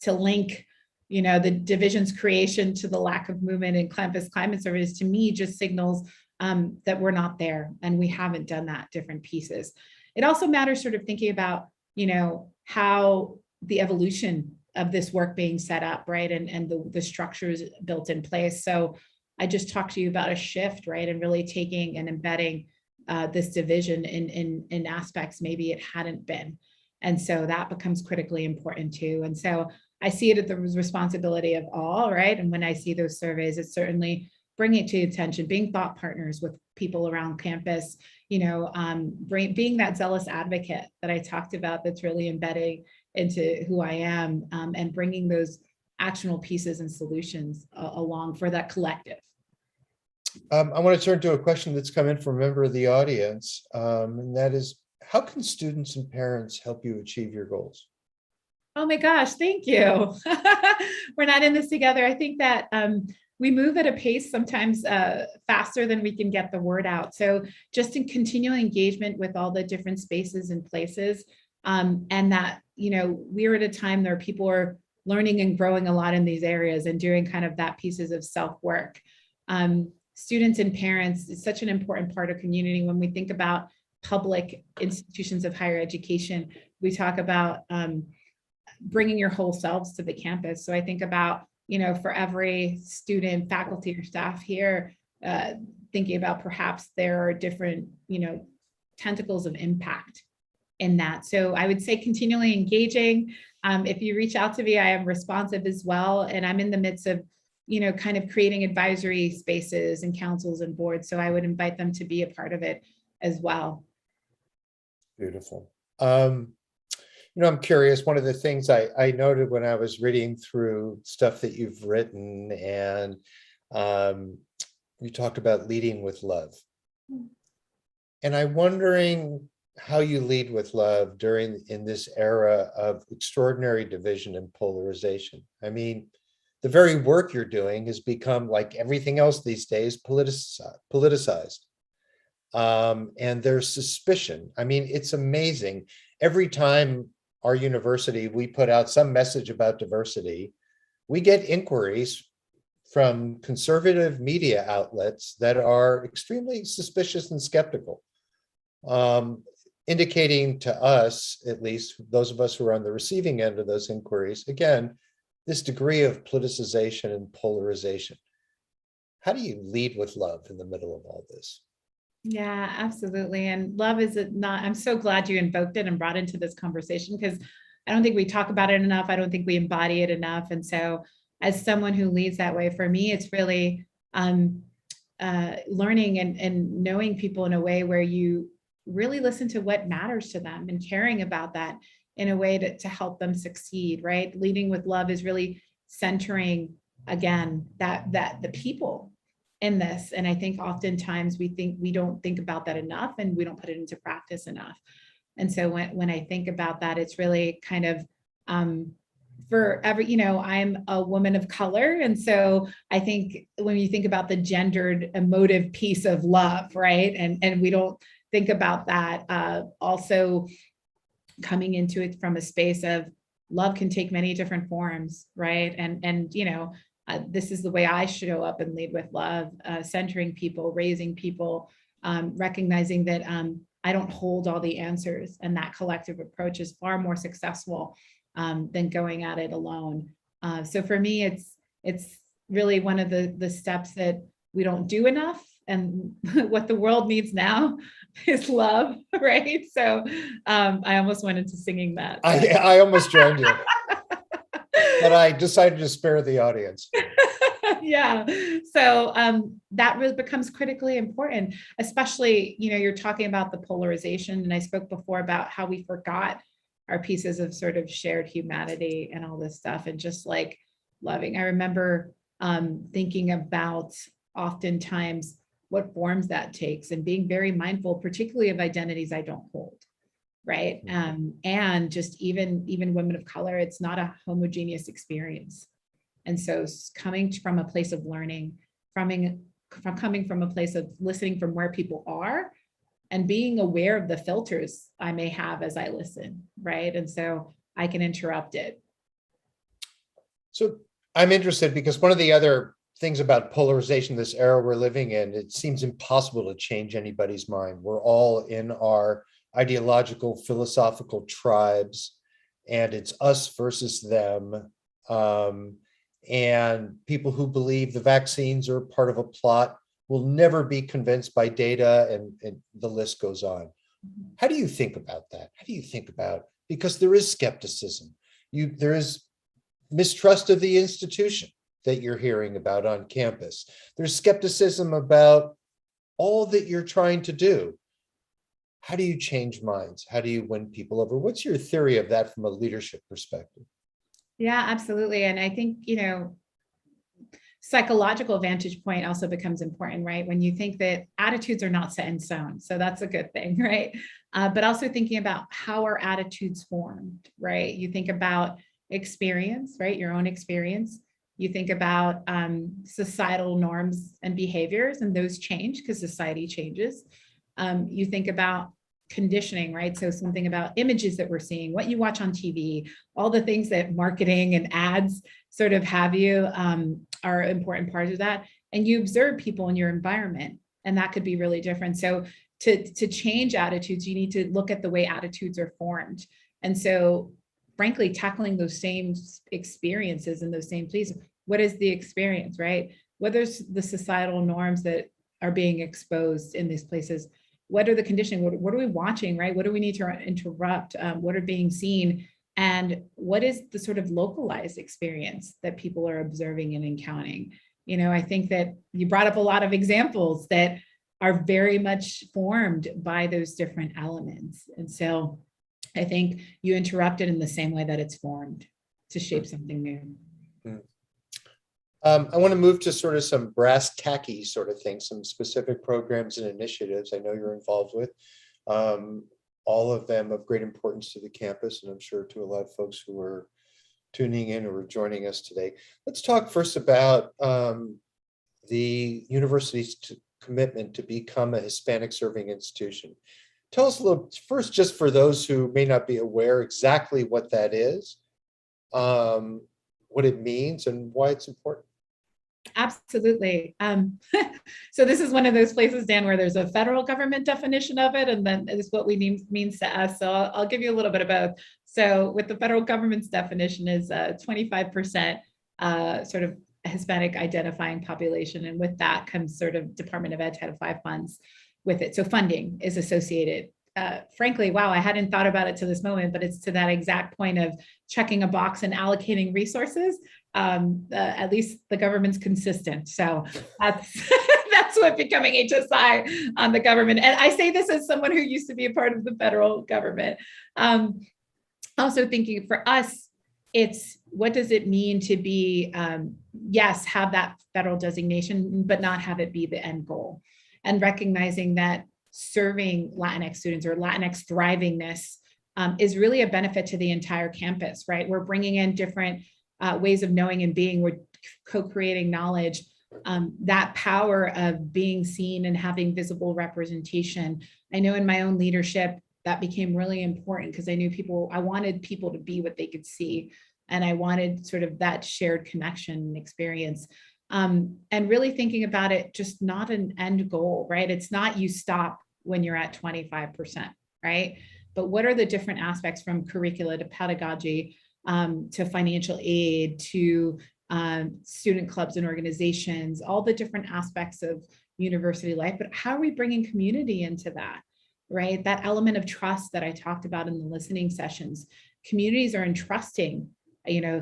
link, the division's creation to the lack of movement in campus climate surveys, to me, just signals that we're not there, and we haven't done that, different pieces. It also matters sort of thinking about, how the evolution of this work being set up, right? And the structures built in place. So I just talked to you about a shift, right? And really taking and embedding this division in aspects maybe it hadn't been. And so that becomes critically important too. And so I see it as the responsibility of all, right? And when I see those surveys, it's certainly bringing it to attention, being thought partners with people around campus, being that zealous advocate that I talked about, that's really embedding into who I am, and bringing those actionable pieces and solutions along for that collective. I want to turn to a question that's come in from a member of the audience, and that is, how can students and parents help you achieve your goals? Oh my gosh, thank you. We're not in this together. I think that we move at a pace sometimes faster than we can get the word out. So just in continual engagement with all the different spaces and places, and that, we're at a time where people are learning and growing a lot in these areas and doing kind of that pieces of self-work. Students and parents is such an important part of community. When we think about public institutions of higher education, we talk about bringing your whole selves to the campus. So I think about, for every student, faculty, or staff here, thinking about perhaps there are different, tentacles of impact in that. So I would say continually engaging. If you reach out to me, I am responsive as well. And I'm in the midst of, kind of creating advisory spaces and councils and boards. So I would invite them to be a part of it as well. Beautiful. I'm curious, one of the things I noted when I was reading through stuff that you've written, and you talked about leading with love. And I'm wondering how you lead with love in this era of extraordinary division and polarization. I mean, the very work you're doing has become, like everything else these days, politicized. and there's suspicion. I mean, it's amazing. Every time our university, we put out some message about diversity, we get inquiries from conservative media outlets that are extremely suspicious and skeptical, indicating to us, at least those of us who are on the receiving end of those inquiries, again, this degree of politicization and polarization. How do you lead with love in the middle of all this? Yeah, absolutely. And love is not, I'm so glad you invoked it and brought into this conversation, because I don't think we talk about it enough. I don't think we embody it enough. And so as someone who leads that way, for me, it's really learning and knowing people in a way where you really listen to what matters to them and caring about that in a way to help them succeed, right? Leading with love is really centering, again, that the people in this. And I think oftentimes we don't think about that enough, and we don't put it into practice enough. And so when I think about that, it's really kind of for every, I'm a woman of color. And so I think when you think about the gendered emotive piece of love, right? And we don't think about that also coming into it from a space of love can take many different forms, right? And this is the way I show up and lead with love, centering people, raising people, recognizing that I don't hold all the answers, and that collective approach is far more successful than going at it alone. So for me, it's really one of the steps that we don't do enough. And what the world needs now is love, right? So I almost went into singing that. I almost joined you, but I decided to spare the audience. Yeah. So that really becomes critically important, especially, you're talking about the polarization. And I spoke before about how we forgot our pieces of sort of shared humanity and all this stuff, and just like loving. I remember thinking about oftentimes what forms that takes, and being very mindful, particularly of identities I don't hold. Right. And just even women of color, it's not a homogeneous experience. And so coming from a place of learning, coming from a place of listening from where people are, and being aware of the filters I may have as I listen, right? And so I can interrupt it. So I'm interested because one of the other things about polarization, this era we're living in, it seems impossible to change anybody's mind. We're all in our ideological, philosophical tribes, and it's us versus them. And people who believe the vaccines are part of a plot will never be convinced by data, and the list goes on. How do you think about that? How do you think about, because there is skepticism, there is mistrust of the institution that you're hearing about on campus. There's skepticism about all that you're trying to do. How do you change minds? How do you win people over? What's your theory of that from a leadership perspective? Yeah, absolutely. And I think, psychological vantage point also becomes important, right? When you think that attitudes are not set in stone. So that's a good thing, right? But also thinking about how are attitudes formed, right? You think about experience, right? Your own experience. You think about societal norms and behaviors, and those change because society changes. You think about conditioning, right? So something about images that we're seeing, what you watch on TV, all the things that marketing and ads sort of have you are important parts of that. And you observe people in your environment, and that could be really different. So to change attitudes, you need to look at the way attitudes are formed. And so frankly, tackling those same experiences in those same places, what is the experience, right? What are the societal norms that are being exposed in these places? What are the conditioning? What are we watching, right? What do we need to interrupt? What are being seen? And what is the sort of localized experience that people are observing and encountering? I think that you brought up a lot of examples that are very much formed by those different elements. And so I think you interrupt it in the same way that it's formed to shape something new. I want to move to sort of some brass tacky sort of things, some specific programs and initiatives I know you're involved with. All of them of great importance to the campus, and I'm sure to a lot of folks who are tuning in or joining us today. Let's talk first about the university's commitment to become a Hispanic serving institution. Tell us a little first, just for those who may not be aware exactly what that is, what it means and why it's important. Absolutely. So this is one of those places, Dan, where there's a federal government definition of it, and then it's what we means to us. So I'll give you a little bit of both. So with the federal government's definition is 25% sort of Hispanic identifying population. And with that comes sort of Department of Ed Title V funds with it. So funding is associated. Frankly, wow, I hadn't thought about it to this moment, but it's to that exact point of checking a box and allocating resources. At least the government's consistent. So that's that's what becoming HSI on the government. And I say this as someone who used to be a part of the federal government. Also thinking for us, it's what does it mean to be, yes, have that federal designation, but not have it be the end goal. And recognizing that serving Latinx students or Latinx thrivingness is really a benefit to the entire campus, right? We're bringing in different ways of knowing and being, we're co-creating knowledge, that power of being seen and having visible representation. I know in my own leadership, that became really important because I knew I wanted people to be what they could see. And I wanted sort of that shared connection and experience. And really thinking about it, just not an end goal, right? It's not you stop when you're at 25%, right? But what are the different aspects from curricula to pedagogy, to financial aid, to student clubs and organizations, all the different aspects of university life, but how are we bringing community into that, right? That element of trust that I talked about in the listening sessions. Communities are entrusting,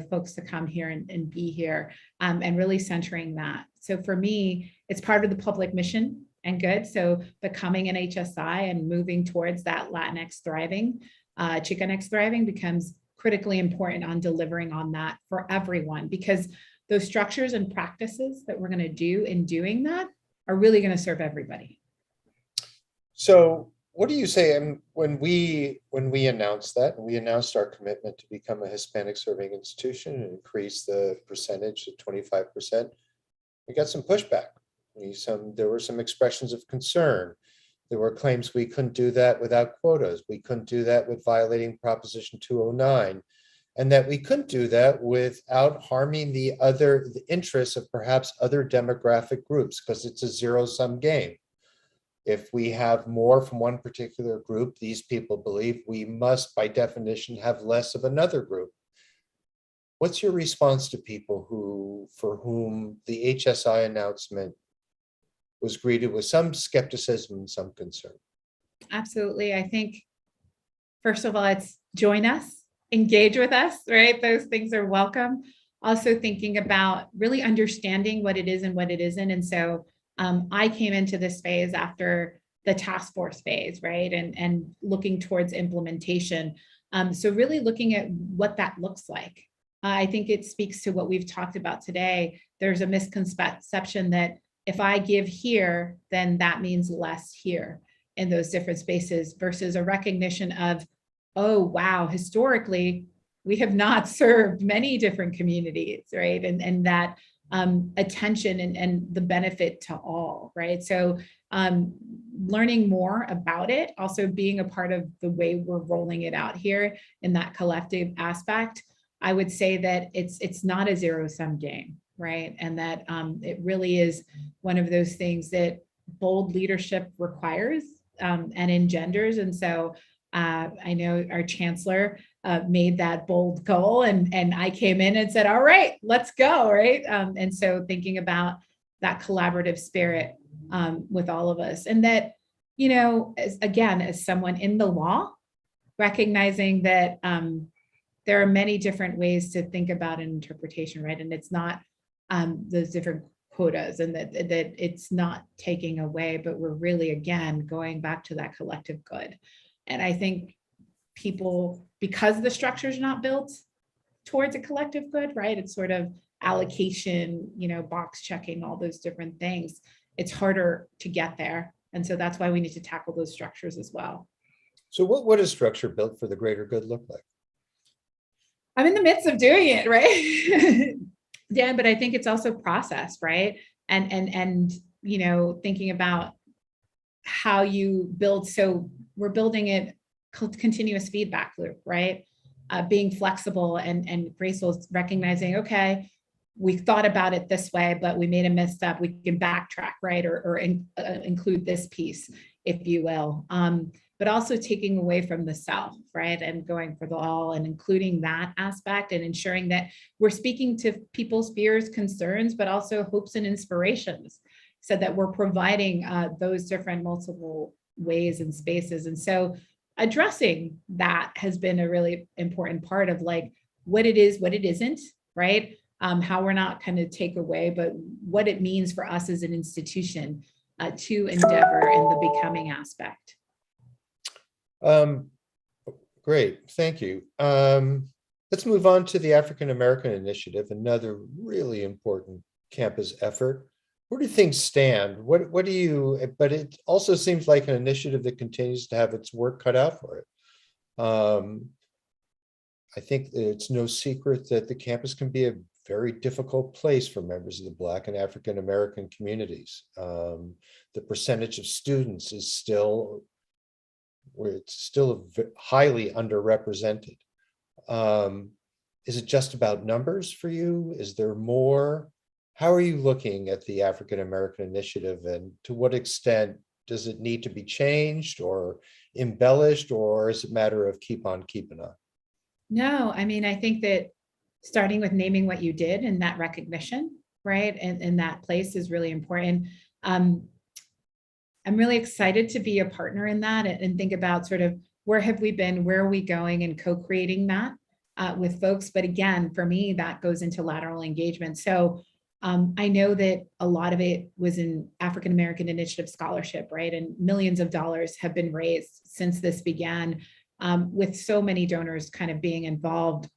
folks to come here and be here, and really centering that. So for me, it's part of the public mission and good. So becoming an HSI and moving towards that Latinx thriving, Chicanx thriving becomes critically important on delivering on that for everyone, because those structures and practices that we're going to do in doing that are really going to serve everybody. So what do you say? And when we announced that, and we announced our commitment to become a Hispanic serving institution and increase the percentage to 25%, we got some pushback. There were some expressions of concern. There were claims we couldn't do that without quotas. We couldn't do that with violating Proposition 209, and that we couldn't do that without harming the interests of perhaps other demographic groups, because it's a zero-sum game. If we have more from one particular group, these people believe we must, by definition, have less of another group. What's your response to people for whom the HSI announcement was greeted with some skepticism and some concern? Absolutely. I think, first of all, it's join us, engage with us, right? Those things are welcome. Also thinking about really understanding what it is and what it isn't. And so I came into this phase after the task force phase, right? And looking towards implementation. So really looking at what that looks like. I think it speaks to what we've talked about today. There's a misconception that if I give here, then that means less here in those different spaces, versus a recognition of, oh, wow, historically, we have not served many different communities, right? And that attention and the benefit to all, right? So learning more about it, also being a part of the way we're rolling it out here in that collective aspect, I would say that it's not a zero-sum game, right? And that it really is one of those things that bold leadership requires and engenders. And so I know our chancellor made that bold goal, and I came in and said, all right, let's go, right? And so thinking about that collaborative spirit with all of us, and that, as someone in the law, recognizing that there are many different ways to think about an interpretation, right? And it's not those different quotas, and that it's not taking away, but we're really, again, going back to that collective good. And I think people, because the structure is not built towards a collective good, right? It's sort of allocation, box checking, all those different things. It's harder to get there. And so that's why we need to tackle those structures as well. So what does structure built for the greater good look like? I'm in the midst of doing it, right? Dan, but I think it's also process, right? And thinking about how you build. So we're building it continuous feedback loop, right? Being flexible and graceful, recognizing, okay, we thought about it this way, but we made a misstep. We can backtrack, right? Or include this piece, if you will. But also taking away from the self, right? And going for the all and including that aspect and ensuring that we're speaking to people's fears, concerns, but also hopes and inspirations, so that we're providing those different multiple ways and spaces. And so addressing that has been a really important part of like what it is, what it isn't, right? How we're not kind of take away, but what it means for us as an institution to endeavor in the becoming aspect. Great, thank you. Let's move on to the AfricanAmerican Initiative, another really important campus effort. Where do things stand? What do you, but it also seems like an initiative that continues to have its work cut out for it. I think it's no secret that the campus can be a very difficult place for members of the Black and African American communities. The percentage of students is still, where it's still highly underrepresented. Is it just about numbers for you? Is there more? How are you looking at the African American Initiative, and to what extent does it need to be changed or embellished, or is it a matter of keep on keeping on? No, I mean, I think that starting with naming what you did and that recognition, right? And that place is really important. I'm really excited to be a partner in that and think about sort of where have we been, where are we going, and co-creating that with folks. But again, for me, that goes into lateral engagement. So I know that a lot of it was in African American Initiative scholarship, right? And millions of dollars have been raised since this began, with so many donors kind of being involved.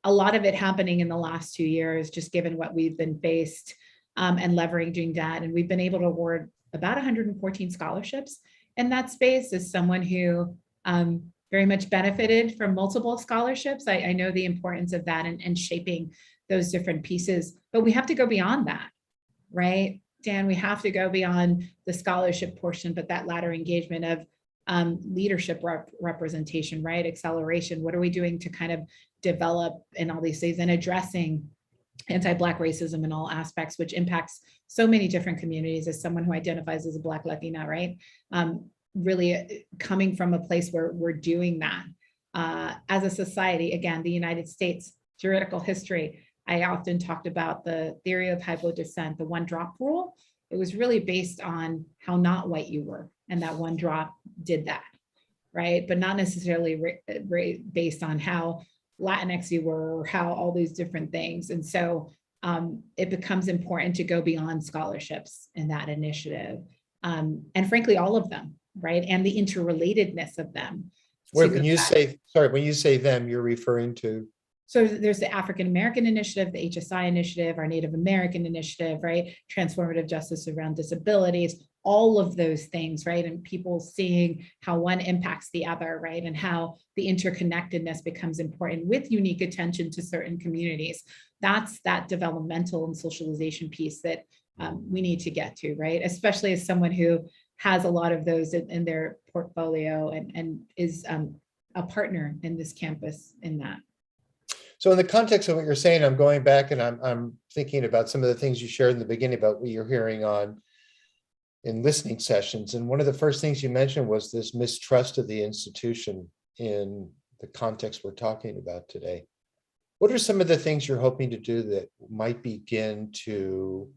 A lot of it happening in the last 2 years, just given what we've been faced, and leveraging that. And we've been able to award about 114 scholarships in that space. As someone who very much benefited from multiple scholarships, I know the importance of that and shaping those different pieces. But we have to go beyond that, right? Dan, we have to go beyond the scholarship portion, but that latter engagement of leadership representation, right? Acceleration. What are we doing to kind of develop in all these things and addressing anti-Black racism in all aspects, which impacts so many different communities. As someone who identifies as a Black Latina, right? Really coming from a place where we're doing that as a society. Again, the United States, juridical history. I often talked about the theory of hypodescent, the one drop rule. It was really based on how not white you were. And that one drop did that, right? But not necessarily based on how Latinx you were or how all these different things. And so it becomes important to go beyond scholarships in that initiative. And frankly, all of them, right? And the interrelatedness of them. Wait, when you say, sorry, when you say them, you're referring to? So there's the African American Initiative, the HSI Initiative, our Native American Initiative, right? Transformative justice around disabilities, all of those things, right? And people seeing how one impacts the other, right? And how the interconnectedness becomes important with unique attention to certain communities. That's that developmental and socialization piece that we need to get to, right? Especially as someone who has a lot of those in their portfolio and is a partner in this campus in that. So in the context of what you're saying, I'm going back and I'm thinking about some of the things you shared in the beginning about what you're hearing on in listening sessions. And one of the first things you mentioned was this mistrust of the institution in the context we're talking about today. What are some of the things you're hoping to do that might begin to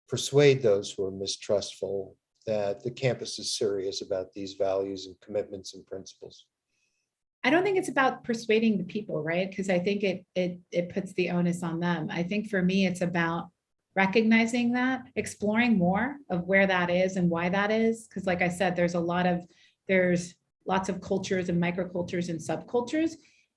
persuade those who are mistrustful that the campus is serious about these values and commitments and principles? I don't think it's about persuading the people, right? Because I think it puts the onus on them. I think for me, it's about recognizing that, exploring more of where that is and why that is. Because like I said, there's lots of cultures and microcultures and subcultures,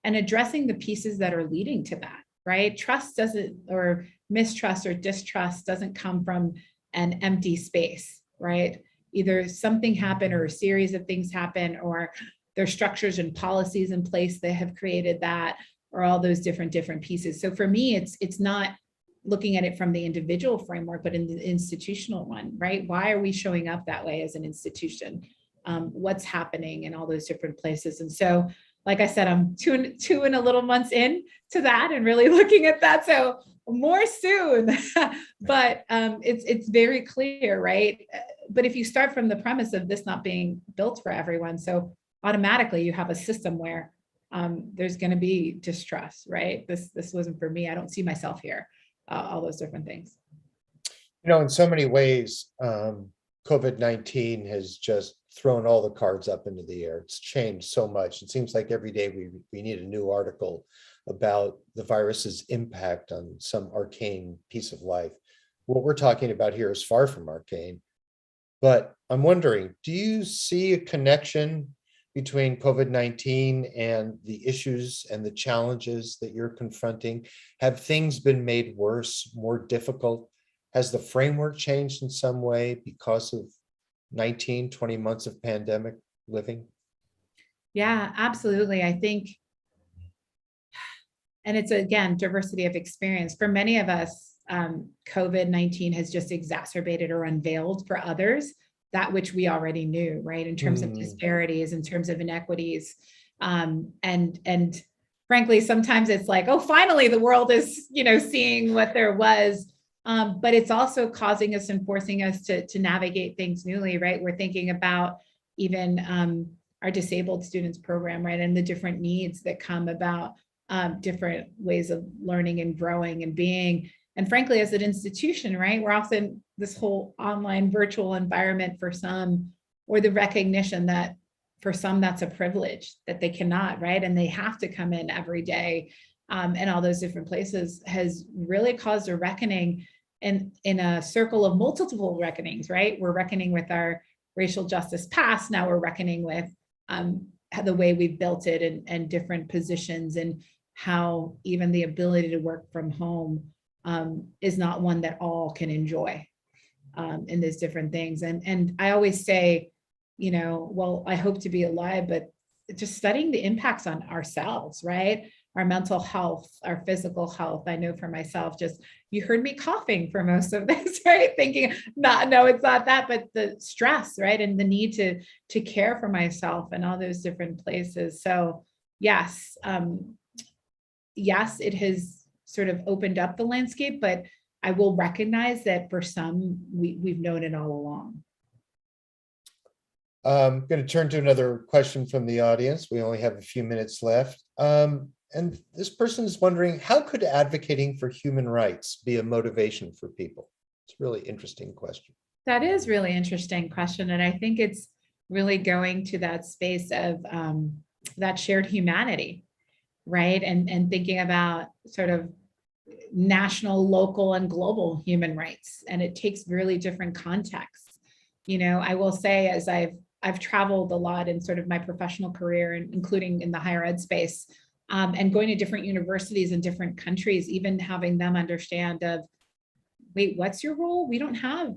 and addressing the pieces that are leading to that, right? Trust doesn't, or mistrust or distrust doesn't come from an empty space, right? Either something happened or a series of things happen, or there's structures and policies in place that have created that, or all those different pieces. So for me, it's not looking at it from the individual framework, but in the institutional one, right? Why are we showing up that way as an institution? What's happening in all those different places? And so, like I said, I'm two and a little months in to that and really looking at that. So more soon, but it's very clear, right? But if you start from the premise of this not being built for everyone, so automatically you have a system where there's going to be distrust, right? This wasn't for me. I don't see myself here. All those different things. In so many ways, COVID-19 has just thrown all the cards up into the air. It's changed so much. It seems like every day we need a new article about the virus's impact on some arcane piece of life. What we're talking about here is far from arcane, but I'm wondering, do you see a connection between COVID-19 and the issues and the challenges that you're confronting? Have things been made worse, more difficult? Has the framework changed in some way because of 19, 20 months of pandemic living? Yeah, absolutely. I think, and it's again, diversity of experience. For many of us, COVID-19 has just exacerbated or unveiled for others that which we already knew, right? In terms of disparities, in terms of inequities. And frankly, sometimes it's like, oh, finally the world is, seeing what there was. But it's also causing us and forcing us to navigate things newly, right? We're thinking about even our disabled students program, right? And the different needs that come about different ways of learning and growing and being. And frankly, as an institution, right, we're often this whole online virtual environment for some, or the recognition that for some that's a privilege that they cannot, right? And they have to come in every day and all those different places has really caused a reckoning in a circle of multiple reckonings, right? We're reckoning with our racial justice past. Now we're reckoning with the way we've built it and different positions and how even the ability to work from home is not one that all can enjoy in these different things. And I always say, well, I hope to be alive, but just studying the impacts on ourselves, right? Our mental health, our physical health. I know for myself, just you heard me coughing for most of this, right? Thinking, no, it's not that, but the stress, right? And the need to care for myself and all those different places. So yes, it has sort of opened up the landscape, but I will recognize that for some, we've known it all along. I'm going to turn to another question from the audience. We only have a few minutes left. And this person is wondering, how could advocating for human rights be a motivation for people? It's a really interesting question. That is really interesting question. And I think it's really going to that space of that shared humanity, right? And thinking about sort of national, local, and global human rights. And it takes really different contexts. I will say, as I've traveled a lot in sort of my professional career, and including in the higher ed space, and going to different universities in different countries, even having them understand of, wait, what's your role? We don't have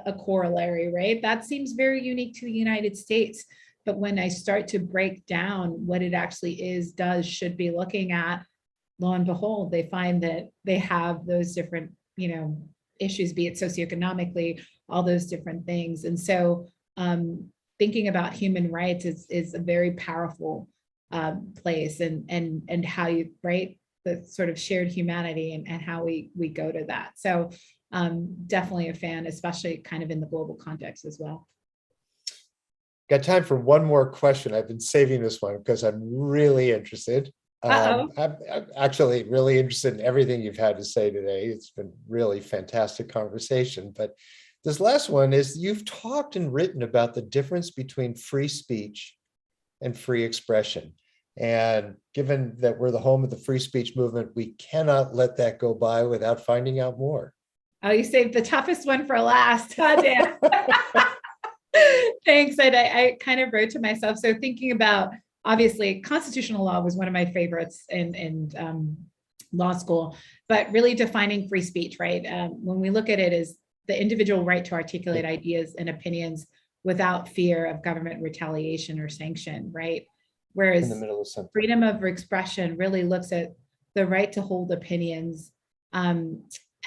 a corollary, right? That seems very unique to the United States. But when I start to break down what it actually is, should be looking at, lo and behold, they find that they have those different, issues, be it socioeconomically, all those different things. And so thinking about human rights is a very powerful place and how you, right, the sort of shared humanity and how we go to that. So definitely a fan, especially kind of in the global context as well. Got time for one more question. I've been saving this one because I'm really interested. I'm actually really interested in everything you've had to say today. It's been really fantastic conversation. But this last one is, you've talked and written about the difference between free speech and free expression. And given that we're the home of the free speech movement, we cannot let that go by without finding out more. Oh, you saved the toughest one for last, huh, Dan? Thanks. I kind of wrote to myself. So thinking about, obviously, constitutional law was one of my favorites in law school, but really defining free speech, right? When we look at it as the individual right to articulate ideas and opinions without fear of government retaliation or sanction, right? Whereas in the middle of something, freedom of expression really looks at the right to hold opinions and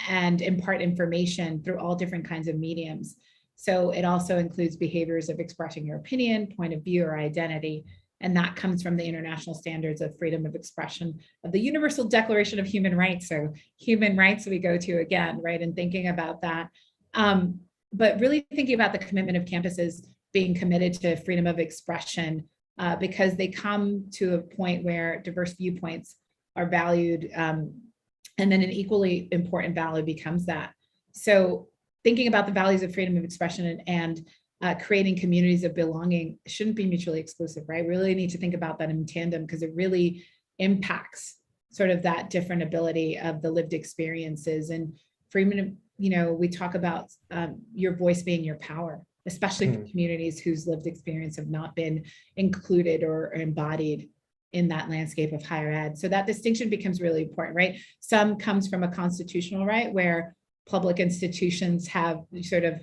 and impart information through all different kinds of mediums. So it also includes behaviors of expressing your opinion, point of view, or identity. And that comes from the international standards of freedom of expression of the Universal Declaration of Human Rights. So human rights we go to again, right? And thinking about that. But really thinking about the commitment of campuses being committed to freedom of expression because they come to a point where diverse viewpoints are valued. And then an equally important value becomes that. So thinking about the values of freedom of expression and creating communities of belonging shouldn't be mutually exclusive, right? We really need to think about that in tandem because it really impacts sort of that different ability of the lived experiences. And freedom, we talk about your voice being your power, especially for communities whose lived experience have not been included or embodied in that landscape of higher ed. So that distinction becomes really important, right? Some comes from a constitutional right where public institutions have sort of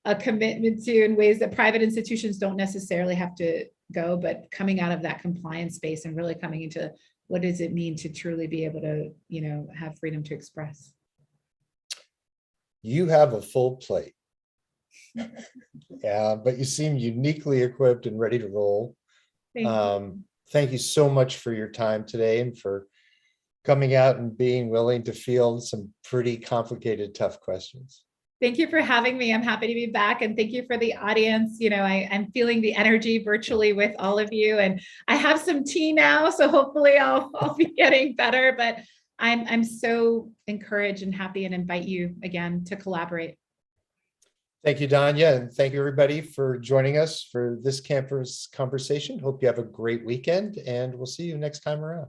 a commitment to in ways that private institutions don't necessarily have to go, but coming out of that compliance space and really coming into what does it mean to truly be able to, have freedom to express. You have a full plate. Yeah, but you seem uniquely equipped and ready to roll. Thank you so much for your time today and for coming out and being willing to field some pretty complicated, tough questions. Thank you for having me. I'm happy to be back. And thank you for the audience. I'm feeling the energy virtually with all of you. And I have some tea now, so hopefully I'll be getting better. But I'm so encouraged and happy and invite you again to collaborate. Thank you, Dania, and thank you everybody for joining us for this campus conversation. Hope you have a great weekend and we'll see you next time around.